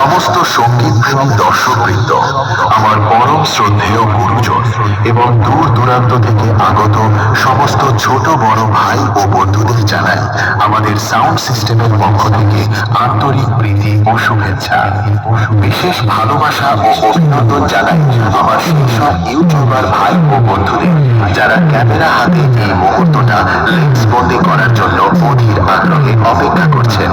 সমস্ত সঙ্গীত প্রেমী দর্শকবৃন্দ, আমার পরম শ্রদ্ধেয় গুরুজন এবং দূর দূরান্ত থেকে আগত সমস্ত ছোট বড় ভাই ও বন্ধুদের জানাই আমাদের সাউন্ড সিস্টেমের পক্ষ থেকে আন্তরিক প্রীতি ও শুভেচ্ছা। বিশেষ ভালোবাসা ও অভিনন্দন জানাই আমার সেই সব ইউটিউবার ভাই ও বন্ধুদের যারা ক্যামেরা হাতে এই মুহূর্তটা লেন্স বন্দি করার জন্য অধীর আগ্রহে অপেক্ষা করছেন।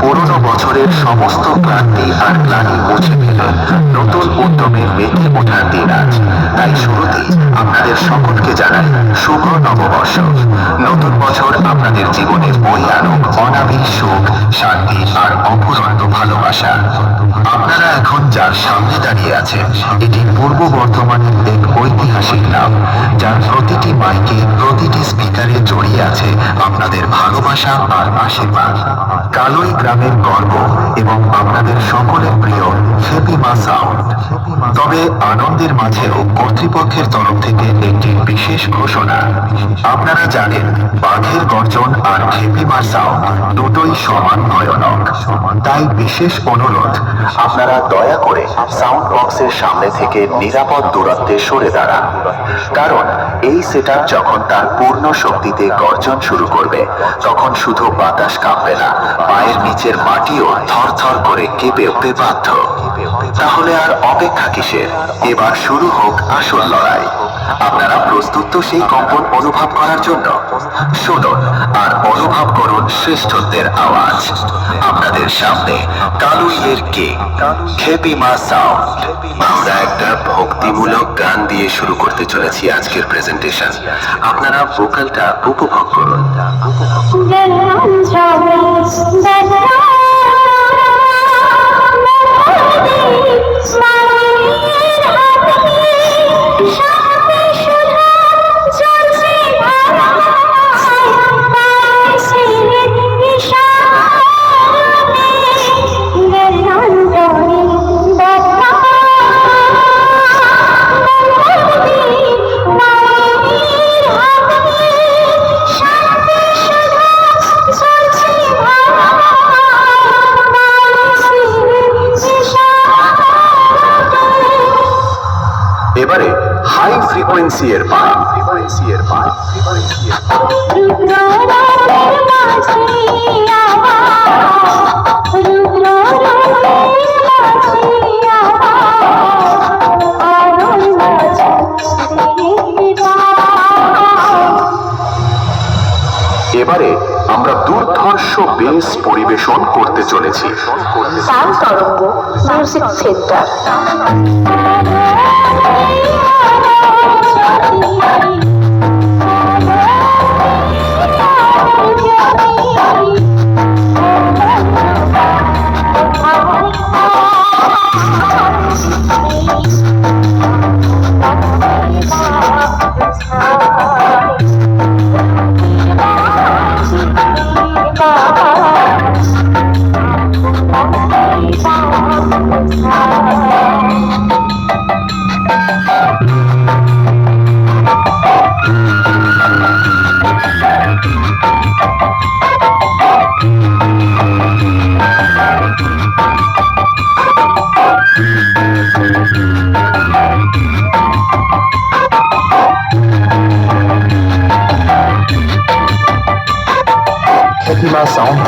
পুরনো বছরের সমস্ত ক্লান্তি আর গ্লানি মুছে ফেলে নতুন উদ্যমে মেতে ওঠার দিন আজ। তাই শুরুতেই আপনাদের সকলকে জানাই শুভ নববর্ষ। নতুন বছর আপনাদের জীবনে বয়ে আনুক অনাবিল সুখ, শান্তি আর অফুরন্ত ভালোবাসা। আপনারা এখন যার সামনে দাঁড়িয়ে আছেন এটি পূর্ব বর্ধমানের এক ঐতিহাসিক নাম, যার প্রতিটি মাইকে প্রতিটি স্পিকারে জড়িয়ে আছে আপনাদের ভালোবাসা আর আশীর্বাদ। কালুই গ্রামের গর্ব এবং আপনাদের সকলের প্রিয় খেপিমা সাউন্ড। তবে আনন্দের মাঝেও কর্তৃপক্ষের তরফ থেকে একটি বিশেষ ঘোষণা। আপনারা জানেন বাঘের গর্জন আর খেপিমা সাউন্ড দুটোই সমান ভয়ানক। তাই বিশেষ অনুরোধ, আপনারা দয়া করে সাউন্ড বক্সের সামনে থেকে নিরাপদ দূরত্বে সরে দাঁড়ান। কারণ এই সেটআপ যখন তার পূর্ণ শক্তিতে গর্জন শুরু করবে তখন শুধু বাতাস কাঁপবে না, পায়ের নিচের মাটিও থরথর করে কেঁপে উঠতে বাধ্য। তাহলে আর অপেক্ষা কিসের? এবার শুরু হোক আসল লড়াই। আপনারা প্রস্তুত তো সেই কম্পন অনুভব করার জন্য? শুনুন আর অনুভব করুন শ্রেষ্ঠত্বের আওয়াজ। আপনাদের সামনে কালুইয়ের কিং খেপিমা সাউন্ড। আমরা একটা ভক্তিমূলক গান দিয়ে শুরু করতে চলেছি আজকের প্রেজেন্টেশন। আপনারা ভোকালটা উপভোগ করুন। এবারে হাই ফ্রিকোয়েন্সি এর পায়। এবারে আমরা দুর্ধর্ষ বেস পরিবেশন করতে চলেছি। সাউন্ড তরঙ্গ মিউজিক সেন্টার। খেপিমা সাউন্ড